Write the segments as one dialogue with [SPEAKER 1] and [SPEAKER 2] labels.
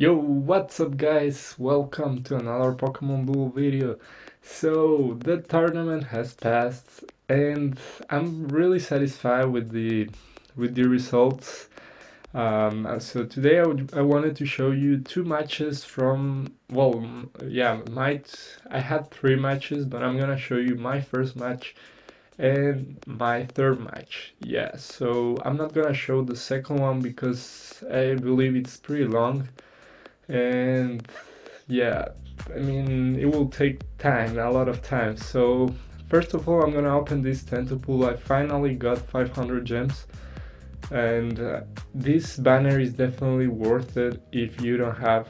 [SPEAKER 1] Yo, what's up guys? Welcome to another Pokemon Duel video. So, the tournament has passed and I'm really satisfied with the results. So today I wanted to show you two matches from, I had three matches, but I'm gonna show you my first match and my third match. Yeah, so I'm not gonna show the second one because I believe it's pretty long. And yeah, I mean, it will take time, a lot of time. So first of all, I'm gonna open this tentacle. I finally got 500 gems, and this banner is definitely worth it if you don't have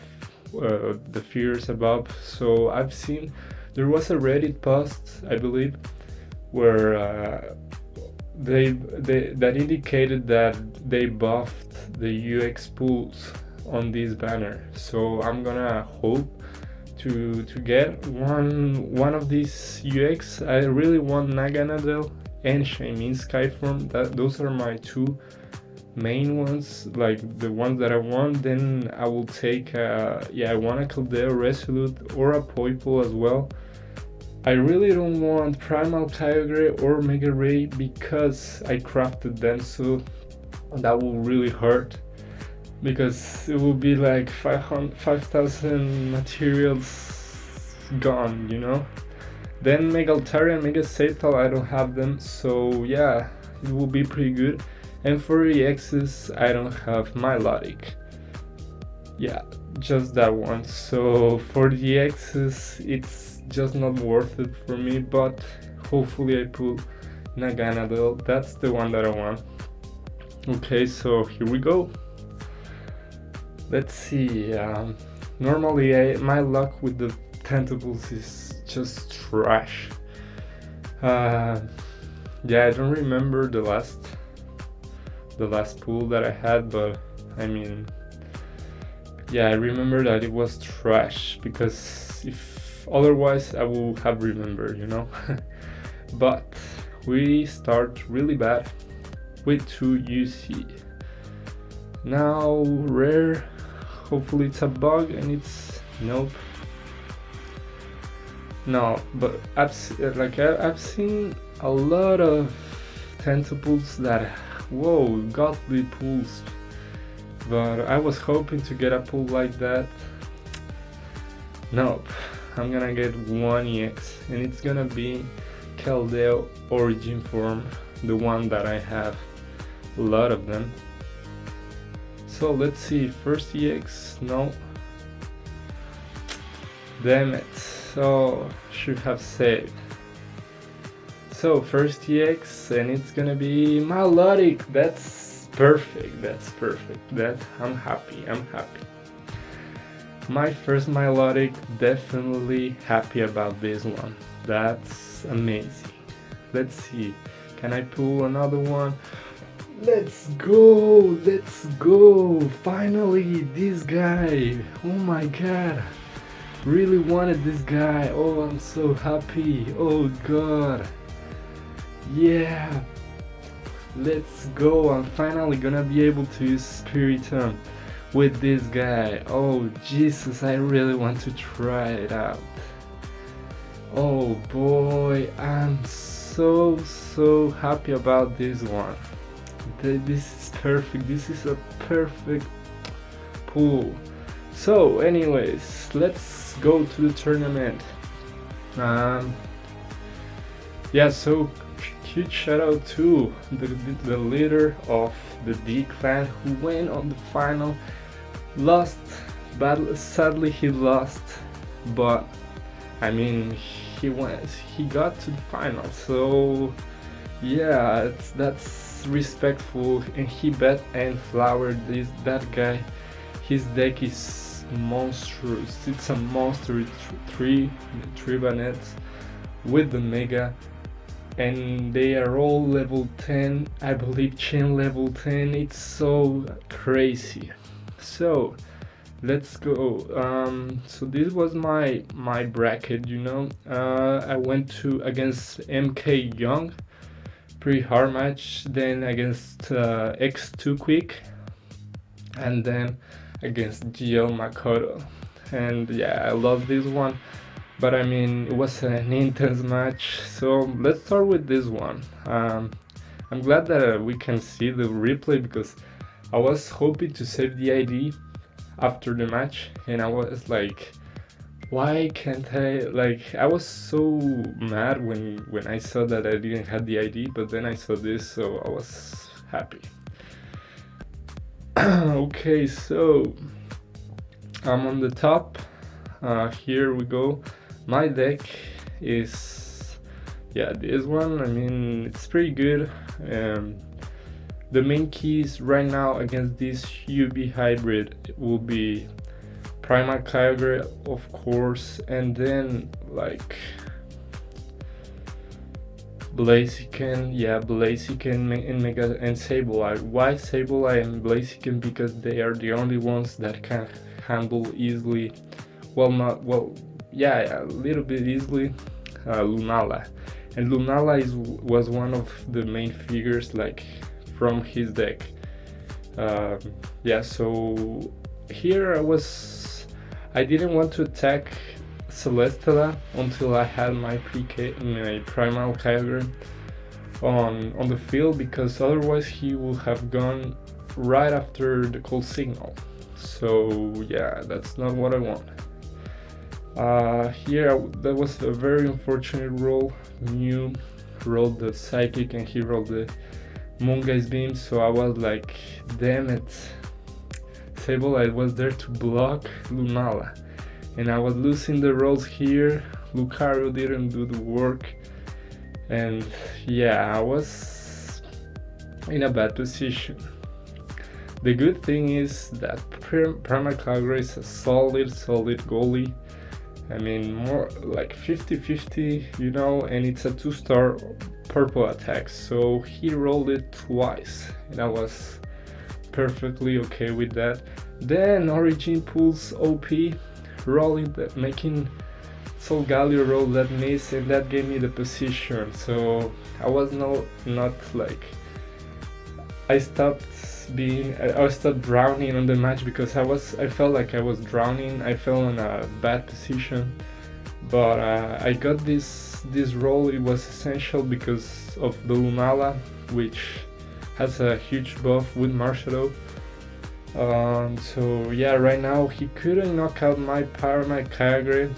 [SPEAKER 1] the fears above. So I've seen there was a Reddit post, I believe, where they that indicated that they buffed the UX pools on this banner. So I'm gonna hope to get one of these UX. I really want Naganadel and SHAYMIN Skyform. Those are my two main ones, like the ones that I want. Then I will take I want a Caldeo Resolute or a Poipole as well. I really don't want Primal Kyogre or Mega Ray because I crafted them, so that will really hurt, because it will be like 5,000 materials gone, you know? Then Mega Altaria and Mega Sceptile, I don't have them, so yeah, it will be pretty good. And for EXs, I don't have Milotic. Yeah, just that one. So for the EXs, it's just not worth it for me, but hopefully I pull Naganadel. That's the one that I want. Okay, so here we go. Let's see. Normally my luck with the tentacles is just trash. Yeah, I don't remember the last pull that I had, but I mean, yeah, I remember that it was trash, because if otherwise I would have remembered, you know. But we start really bad with 2 UC. Now rare, hopefully it's a bug, and it's nope. No, but I've seen a lot of tentacles that, whoa, godly pulls, but I was hoping to get a pull like that. Nope, I'm gonna get one EX, and it's gonna be Caldeo Origin Form, the one that I have a lot of them. So let's see, first EX, no. Damn it, so should have saved. So first EX, and it's gonna be Milotic. That's perfect, that I'm happy. My first Milotic, definitely happy about this one. That's amazing. Let's see, can I pull another one? Let's go, finally, this guy. Oh my god, really wanted this guy. Oh, I'm so happy. Oh god, yeah, let's go. I'm finally gonna be able to use Spiritomb with this guy. Oh Jesus, I really want to try it out. Oh boy, I'm so happy about this one. This is perfect. This is a perfect pool. So anyways, let's go to the tournament. Yeah, so huge shout out to the leader of the D clan who went on the final. Lost, but sadly he lost, but I mean he got to the final, so yeah, that's respectful. And he bet and flowered that guy. His deck is monstrous. It's a monster. Three bannets with the mega, and they are all level 10. I believe Chen level 10. It's so crazy. So let's go. So this was my bracket, you know. I went against MK Young, pretty hard match. Then against X2 Quick, and then against GL Makoto. And yeah, I love this one, but I mean, it was an intense match. So let's start with this one. I'm glad that we can see the replay because I was hoping to save the ID after the match, and I was like, why can't I? Like, I was so mad when I saw that I didn't have the ID, but then I saw this, so I was happy. Okay, so I'm on the top. Here we go. My deck is, yeah, this one. I mean, it's pretty good. The main keys right now against this UB hybrid will be Primal Kyogre, of course, and then like Blaziken, yeah, Blaziken and Mega and Sableye. Why Sableye and Blaziken? Because they are the only ones that can handle easily, well, not well, yeah, a little bit easily, Lunala. And Lunala was one of the main figures like from his deck. Yeah, so here I didn't want to attack Celesteela until I had my Primal Kyogre on the field, because otherwise he would have gone right after the Cold Signal. So yeah, that's not what I want. Here that was a very unfortunate roll. Mew rolled the Psychic and he rolled the Moongeist Beam, so I was like, damn it, Sableye was there to block Lunala, and I was losing the rolls here. Lucario didn't do the work, and yeah, I was in a bad position. The good thing is that Primal Kyogre is a solid goalie. I mean, more like 50-50, you know, and it's a 2-star purple attack, so he rolled it twice, and I was perfectly okay with that. Then Origin pulls OP, rolling that, making Solgaleo roll that miss, and that gave me the position. So I was not like, I stopped drowning on the match because I felt like I was drowning. I fell in a bad position, but I got this roll. It was essential because of the Lunala, which has a huge buff with Marshmallow. So yeah, right now he couldn't knock out my Primal Kyogre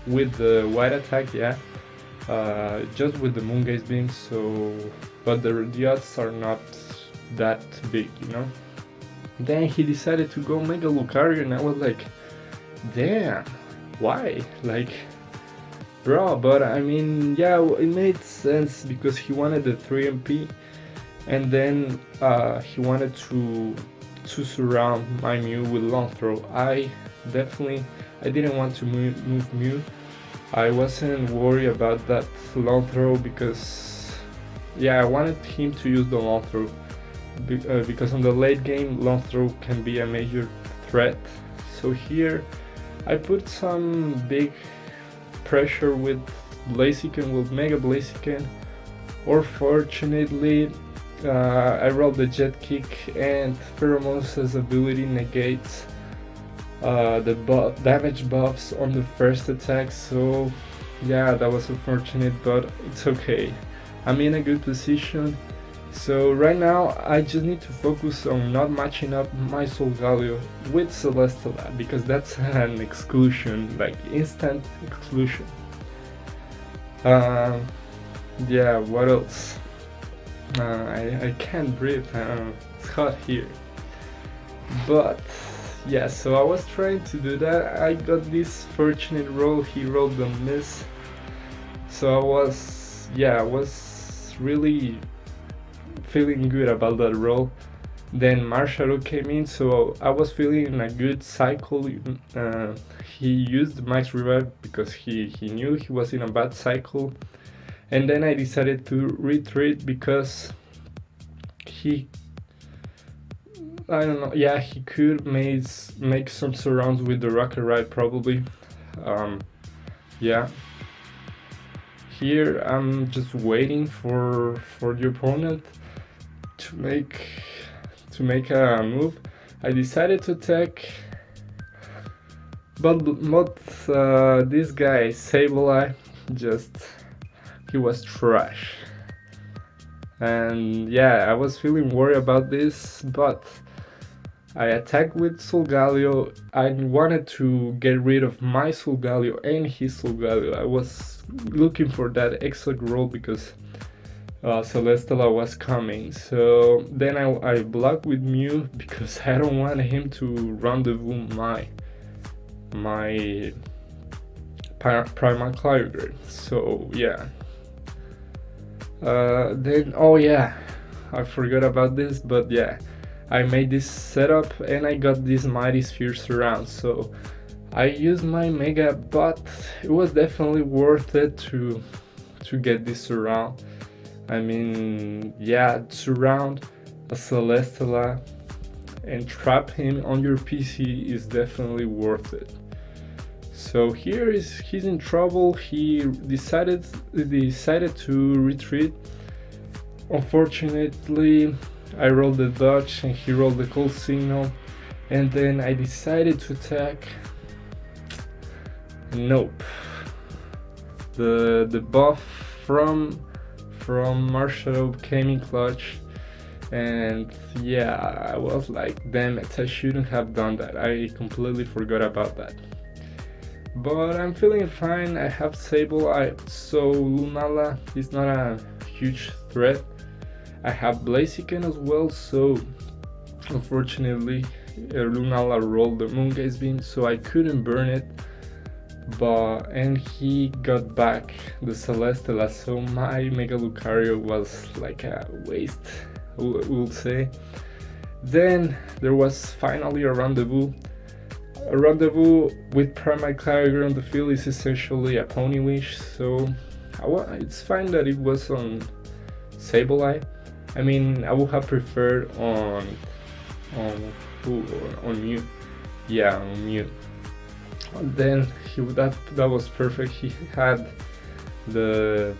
[SPEAKER 1] with the white attack, yeah, just with the Moongeist Beam. So, but the odds are not that big, you know. Then he decided to go Mega Lucario, and I was like, damn, why? Like, bro. But I mean, yeah, it made sense because he wanted the 3 MP, and then he wanted to surround my Mew with long throw. I didn't want to move Mew. I wasn't worried about that long throw because, yeah, I wanted him to use the long throw because on the late game long throw can be a major threat. So here I put some big pressure with Blaziken, with Mega Blaziken. Unfortunately, I rolled the Jet Kick, and Pheromosa's ability negates the damage buffs on the first attack. So yeah, that was unfortunate, but it's okay. I'm in a good position. So right now I just need to focus on not matching up my Solgaleo with Celesteela, because that's an exclusion, like instant exclusion. Yeah, what else? I can't breathe, it's hot here. But yeah, so I was trying to do that. I got this fortunate roll, he rolled the miss. So I was really feeling good about that roll. Then Marshmallow came in, so I was feeling in a good cycle. He used Max Revive because he knew he was in a bad cycle. And then I decided to retreat because I don't know, yeah, he could make some surrounds with the Rocket Ride probably. Yeah. Here I'm just waiting for the opponent to make a move. I decided to attack, but this guy Sableye, just he was trash. And yeah, I was feeling worried about this, but I attacked with Solgaleo. I wanted to get rid of my Solgaleo and his Solgaleo. I was looking for that exact roll because Celesteela was coming. So then I blocked with Mew because I don't want him to rendezvous my Primal Kyogre. So yeah. Then, oh yeah, I forgot about this, but yeah, I made this setup and I got this Mighty Sphere surround. So I used my Mega, but it was definitely worth it to get this surround. I mean, yeah, surround a Celesteela and trap him on your PC is definitely worth it. So here he's in trouble. He decided to retreat. Unfortunately, I rolled the dodge and he rolled the cold signal, and then I decided to attack. Nope. The buff from Marshadow came in clutch, and yeah, I was like, damn it, I shouldn't have done that. I completely forgot about that. But I'm feeling fine. I have Sableye, so Lunala is not a huge threat. I have Blaziken as well, so unfortunately Lunala rolled the Moongaze Beam, so I couldn't burn it. And he got back the Celesteela, so my Mega Lucario was like a waste, we'll say. Then there was finally a rendezvous. A rendezvous with Primal Kyogre on the field is essentially a Pony Wish, so it's fine that it was on Sableye. I mean, I would have preferred on Mew. Yeah, on Mew. And then that was perfect. He had that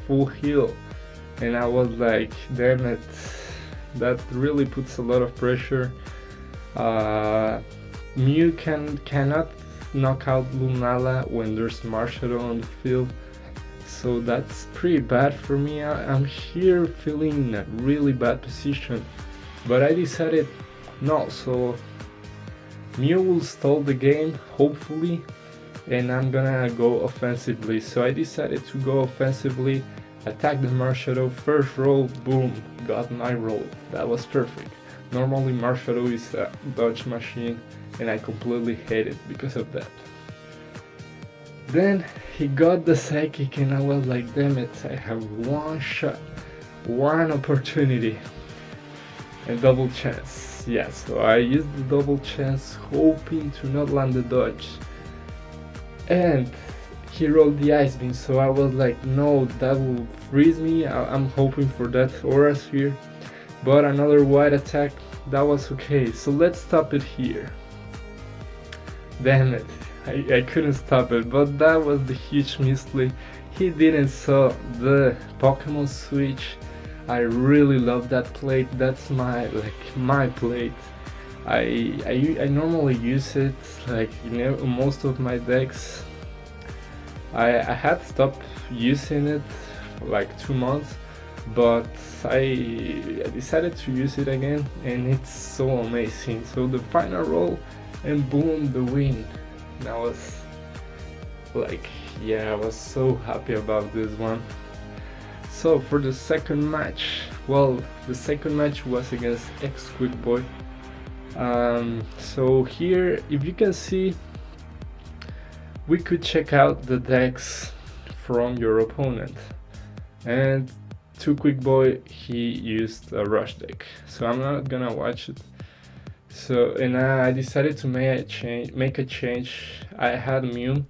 [SPEAKER 1] full heal, and I was like, damn it, that really puts a lot of pressure. Mew cannot knock out Lunala when there's Marshadow on the field, so that's pretty bad for me. I'm here feeling in a really bad position, but I decided no, so Mew will stall the game, hopefully, and I'm gonna go offensively. So I decided to go offensively, attack the Marshadow, first roll, boom, got my roll. That was perfect. Normally Marshadow is a dodge machine, and I completely hate it because of that. Then he got the Psychic, and I was like, damn it, I have one shot, one opportunity, and double chance. Yeah, so I used the double chance, hoping to not land the dodge, and he rolled the Ice Beam, so I was like, no, that will freeze me. I'm hoping for that Aura Sphere, but another white attack, that was okay. So let's stop it here. Damn it, I couldn't stop it, but that was the huge misplay. He didn't saw the Pokemon Switch. I really love that plate. That's my plate. I normally use it like, you know, most of my decks. I had stopped using it like 2 months, but I decided to use it again, and it's so amazing. So the final roll, and boom, the win. And I was like, yeah, I was so happy about this one. So for the second match, well, the second match was against Quick Boy. So here, if you can see, we could check out the decks from your opponent, and to Quick Boy he used a Rush deck, so I'm not gonna watch it. So, and I decided to make a change. I had Mew,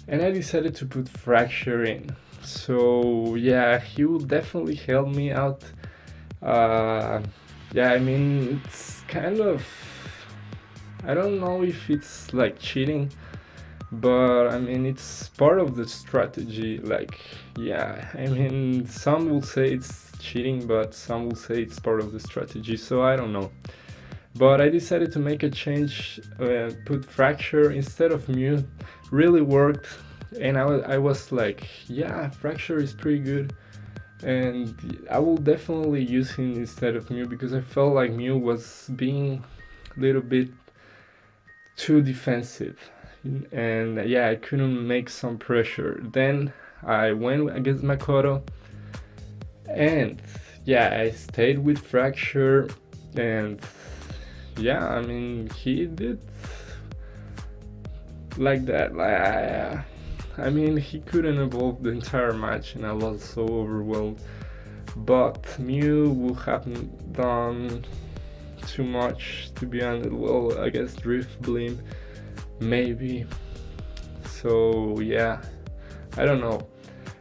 [SPEAKER 1] and I decided to put Fracture in. So yeah, he will definitely help me out. Yeah, I mean, it's kind of, I don't know if it's like cheating, but I mean, it's part of the strategy. Like, yeah, I mean, some will say it's cheating, but some will say it's part of the strategy, so I don't know. But I decided to make a change, put fracture instead of mu. Really worked, and I was like, yeah, fracture is pretty good, and I will definitely use him instead of mu, because I felt like mu was being a little bit too defensive, and yeah, I couldn't make some pressure. Then I went against Makoto, and yeah, I stayed with fracture, and yeah, I mean, he did like that. I mean, he couldn't evolve the entire match, and I was so overwhelmed. But Mew would have done too much, to be honest. Well, I guess Drift Blim, maybe. So yeah, I don't know.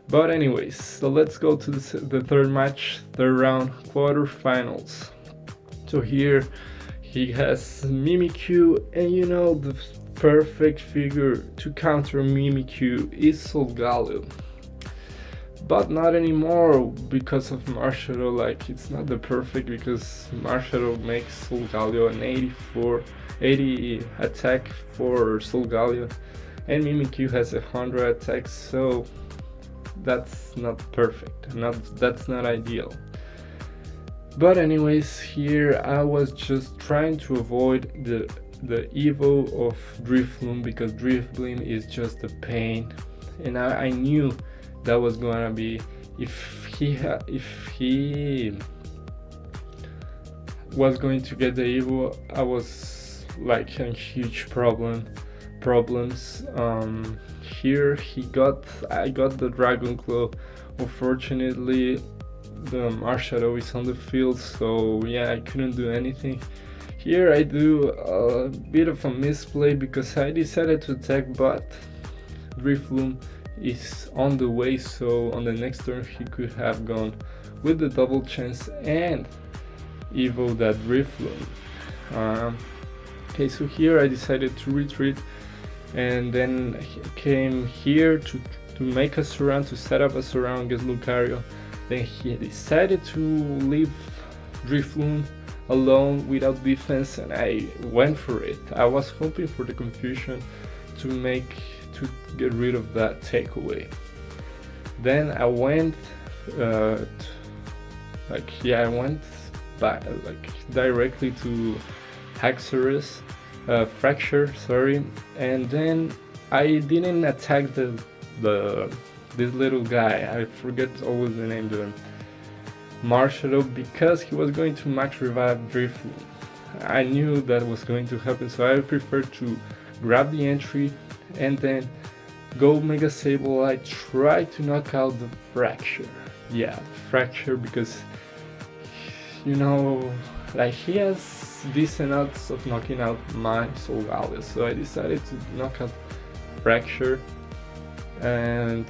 [SPEAKER 1] But anyways, so let's go to the third match, third round, quarterfinals. So here he has Mimikyu, and you know, the perfect figure to counter Mimikyu is Solgaleo. But not anymore because of Marshadow. Like, it's not the perfect, because Marshadow makes Solgaleo an 80 attack for Solgaleo, and Mimikyu has 100 attacks, so that's not perfect. That's not ideal. But anyways, here I was just trying to avoid the evo of Drifloon, because Drifloon is just a pain, and I knew that was gonna be, if he was going to get the evo, I was like in huge problems. Here I got the Dragon Claw. Unfortunately, the Marshadow is on the field, so yeah, I couldn't do anything. Here I do a bit of a misplay, because I decided to attack, but Drifloon is on the way, so on the next turn he could have gone with the double chance and evo that Drifloon. Okay, so here I decided to retreat, and then he came here to make a surround, to set up a surround against Lucario. Then he decided to leave Drifloon alone without defense, and I went for it. I was hoping for the confusion to get rid of that takeaway. Then I went I went back directly to Haxorus, Fracture, sorry, and then I didn't attack this little guy. I forget always the name, the Marshadow, because he was going to max revive Drifloon. I knew that was going to happen, so I preferred to grab the entry and then go Mega Sableye, try to knock out the Fracture. Yeah, Fracture, because, you know, like, he has decent odds of knocking out my Solgaleo, so I decided to knock out Fracture. And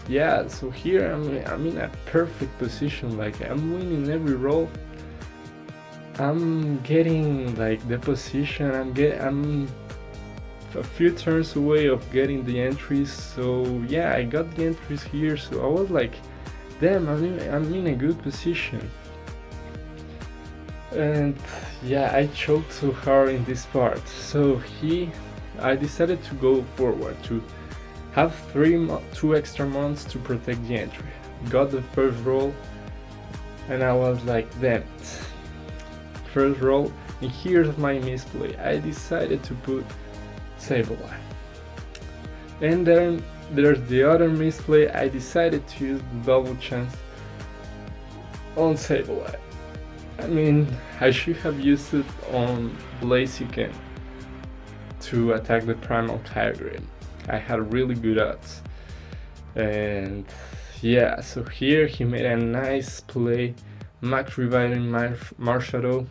[SPEAKER 1] yeah, so here I'm in a perfect position. Like, I'm winning every roll. I'm getting like the position. I'm a few turns away of getting the entries. So yeah, I got the entries here. So I was like, damn, I'm in a good position. And yeah, I choked so hard in this part. So I decided to go forward to have 2 extra months to protect the entry. Got the first roll, and I was like, damn it. First roll, and here's my misplay. I decided to put Sableye. And then there's the other misplay. I decided to use the double chance on Sableye. I mean, I should have used it on BLAZIKEN to attack the Primal Kyogre. I had really good odds. And yeah, so here he made a nice play, max reviving Marshadow.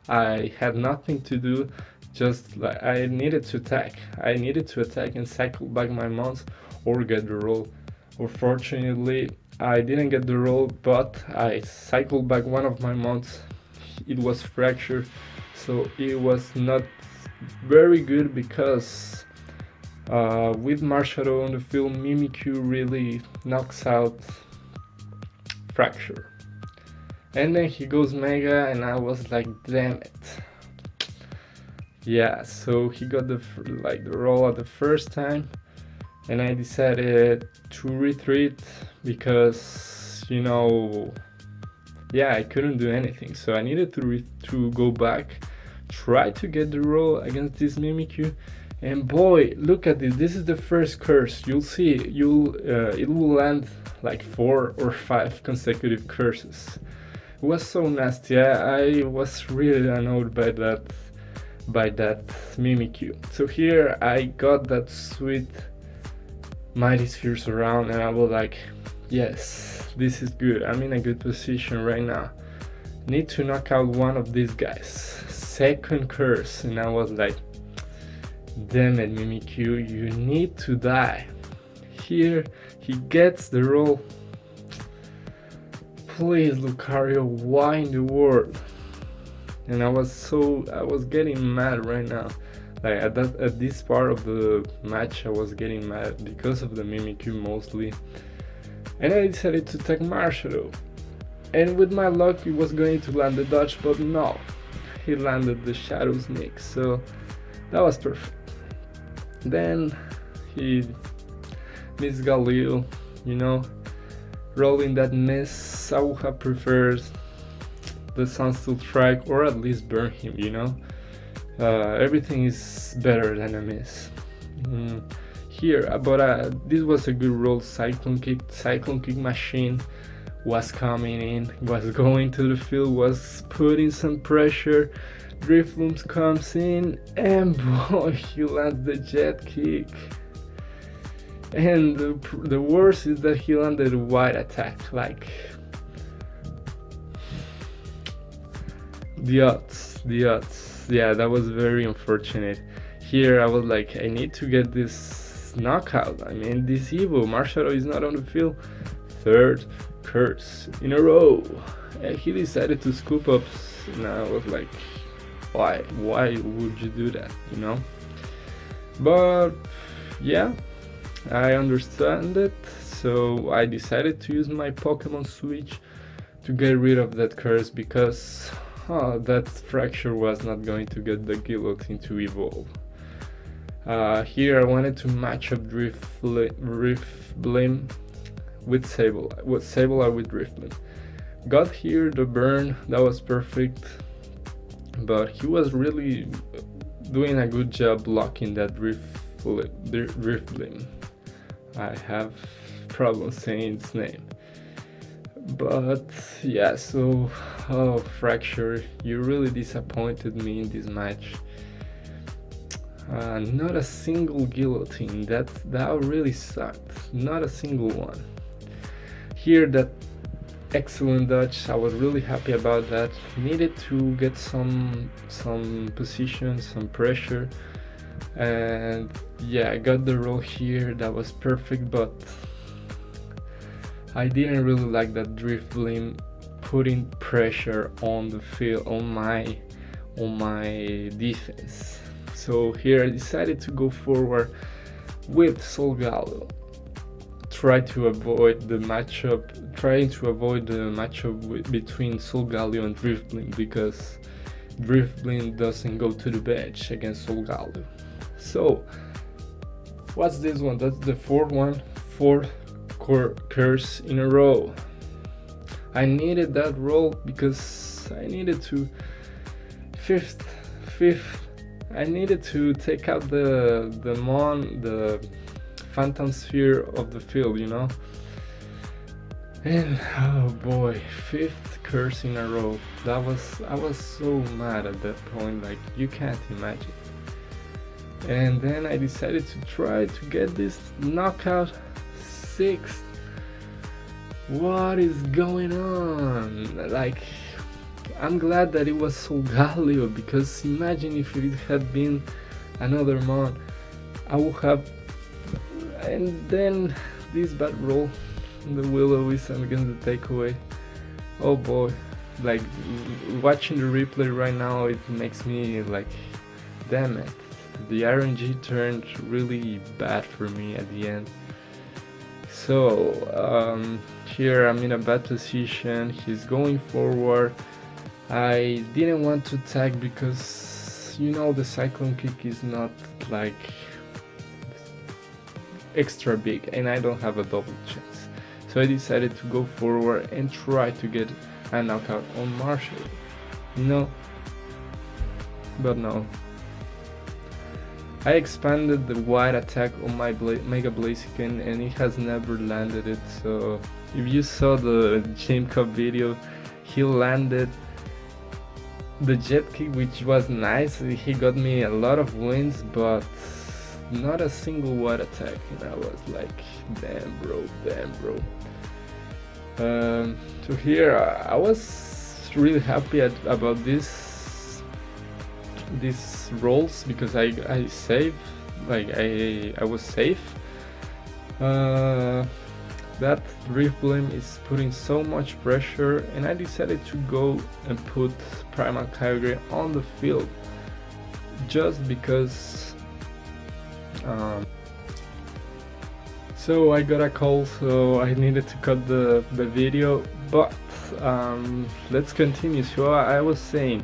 [SPEAKER 1] I had nothing to do, just like I needed to attack. I needed to attack and cycle back my mounts or get the roll. Unfortunately, I didn't get the roll, but I cycled back one of my mounts. It was fractured, so it was not very good, because with Marshadow on the field, Mimikyu really knocks out Fracture. And then he goes Mega, and I was like, damn it. Yeah, so he got the roll at the first time, and I decided to retreat because, you know, yeah, I couldn't do anything, so I needed to go back, try to get the roll against this Mimikyu. And boy, look at this. This is the first curse. You'll see. It will land like 4 or 5 consecutive curses. It was so nasty. I was really annoyed by that Mimikyu. So here I got that sweet Mighty Sphere Surround, and I was like, yes, this is good. I'm in a good position right now. Need to knock out one of these guys. Second curse, and I was like, damn it, Mimikyu, you need to die. Here he gets the roll. Please, Lucario, why in the world? And I was getting mad right now. Like at this part of the match, I was getting mad because of the Mimikyu mostly. And I decided to take Marshadow. And with my luck, it was going to land the dodge, but no, he landed the Shadow Sneak, so that was perfect. Then he missed Galil, you know, rolling that miss. I would have preferred the Sunsteel Strike, or at least burn him, you know. Everything is better than a miss. Here, but this was a good roll. Cyclone Kick machine was coming in, was going to the field, was putting some pressure. Drifloon comes in, and boy, he lands the Jet Kick. And the worst is that he landed a wide attack. Like, the odds. Yeah, that was very unfortunate. Here I was like, I need to get this knockout. I mean, this Evo, Marshadow is not on the field. Third curse in a row. And he decided to scoop up, and I was like, why would you do that, you know? But yeah, I understand it, so I decided to use my Pokemon Switch to get rid of that curse, because that Fracture was not going to get the guillotine to evolve. Here I wanted to match up Drifblim with Sableye, with Drifblim. Got here the burn, that was perfect, but he was really doing a good job blocking that Drifblim. I have problems saying its name. But yeah, so Fracture, you really disappointed me in this match. Not a single guillotine, that really sucked. Not a single one. Here, that excellent dodge, I was really happy about that. Needed to get some position, some pressure, and yeah, I got the roll here. That was perfect, but I didn't really like that Drifblim putting pressure on the field, on my defense. So here I decided to go forward with Solgaleo. Trying to avoid the matchup between Solgaleo and Drifblim, because Drifblim doesn't go to the bench against Solgaleo. So what's this one? That's the fourth curse in a row. I needed that roll because I needed to fifth. I needed to take out the Phantom Sphere of the field, you know. And oh boy, 5th curse in a row. I was so mad at that point, like you can't imagine. And then I decided to try to get this knockout. 6th. What is going on? Like, I'm glad that it was Solgaleo, because imagine if it had been another mon, I would have. And then this bad roll, the Will-O-Wisp against the takeaway. Oh boy, like watching the replay right now, it makes me like, damn it, the RNG turned really bad for me at the end. So here I'm in a bad position, he's going forward. I didn't want to tag because, you know, the cyclone kick is not like extra big and I don't have a double chance. So I decided to go forward and try to get a knockout on Marshall, you know, but no. I expanded the wide attack on my Mega BLAZIKEN and it has never landed it. So if you saw the Game Cup video, he landed the jet kick, which was nice. He got me a lot of wins, but not a single wide attack, and I was like, damn bro. So here I was really happy about these rolls because I saved, like I was safe. That Rift Blim is putting so much pressure, and I decided to go and put Primal Kyogre on the field just because. So I got a call, so I needed to cut the video, but let's continue. So I was saying,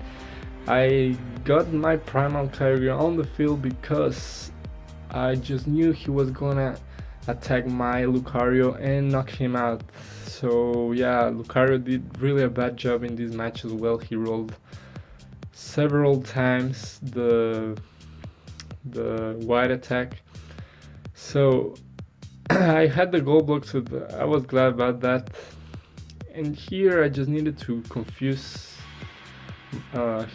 [SPEAKER 1] I got my Primal Kyogre on the field because I just knew he was gonna attack my Lucario and knock him out. So yeah, Lucario did really a bad job in this match as well. He rolled several times the wide attack. So I had the gold block, so I was glad about that. And here I just needed to confuse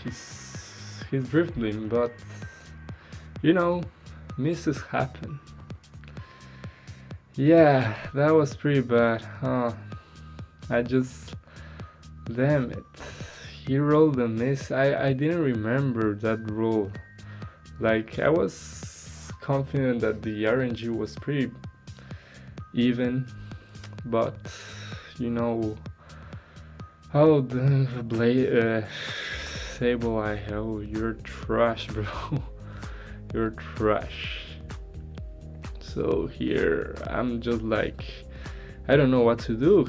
[SPEAKER 1] his Drift Blim, but you know, misses happen. Yeah, that was pretty bad, huh? Damn it, he rolled a miss. I didn't remember that roll. Like, I was confident that the RNG was pretty even, but you know, oh, the Sable, oh, you're trash, bro. You're trash. So here I'm just like, I don't know what to do.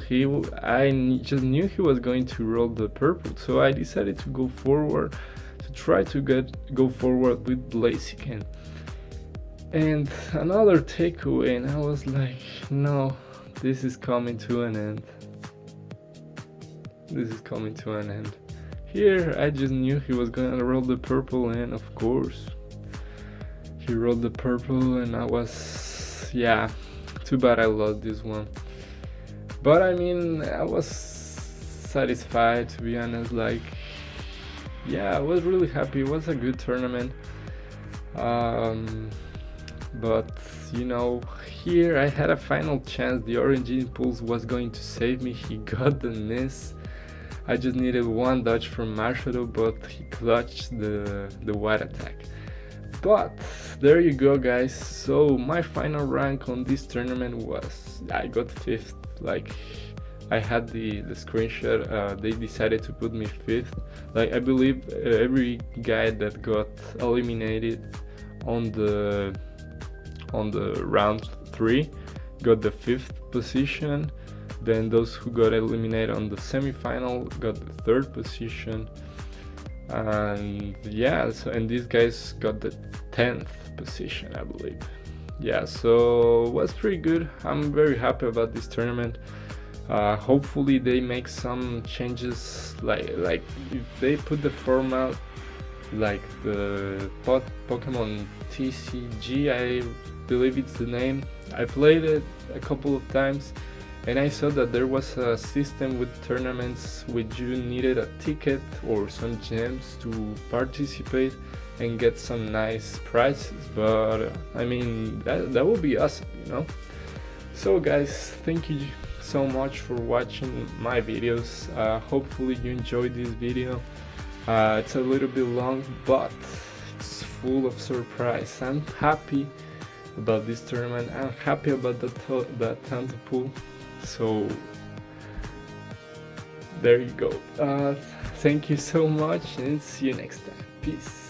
[SPEAKER 1] I just knew he was going to roll the purple, so I decided to go forward to try to go forward with BLAZIKEN. And another takeaway, and I was like, no, this is coming to an end. This is coming to an end. Here I just knew he was gonna roll the purple, and of course he rolled the purple, and I was, yeah, too bad I lost this one. But I mean, I was satisfied, to be honest. Like, yeah, I was really happy. It was a good tournament. But you know, here I had a final chance. The Orange Impulse was going to save me. He got the miss. I just needed one dodge from Marshall, but he clutched the wide attack. But there you go, guys. So my final rank on this tournament was, I got 5th. Like, I had the screenshot. They decided to put me 5th. Like, I believe every guy that got eliminated on the round 3 got the 5th position. Then those who got eliminated on the semi-final got the 3rd position. And yeah, so, and these guys got the 10th position, I believe. Yeah, so it was pretty good. I'm very happy about this tournament. Hopefully they make some changes, like if they put the format like the Pokemon TCG, I believe it's the name. I played it a couple of times, and I saw that there was a system with tournaments which you needed a ticket or some gems to participate and get some nice prizes. But I mean, that would be awesome, you know. So guys, thank you so much for watching my videos. Hopefully you enjoyed this video. It's a little bit long, but it's full of surprise. I'm happy about this tournament. I'm happy about the Tanta pool. So there you go. Thank you so much, and see you next time. Peace.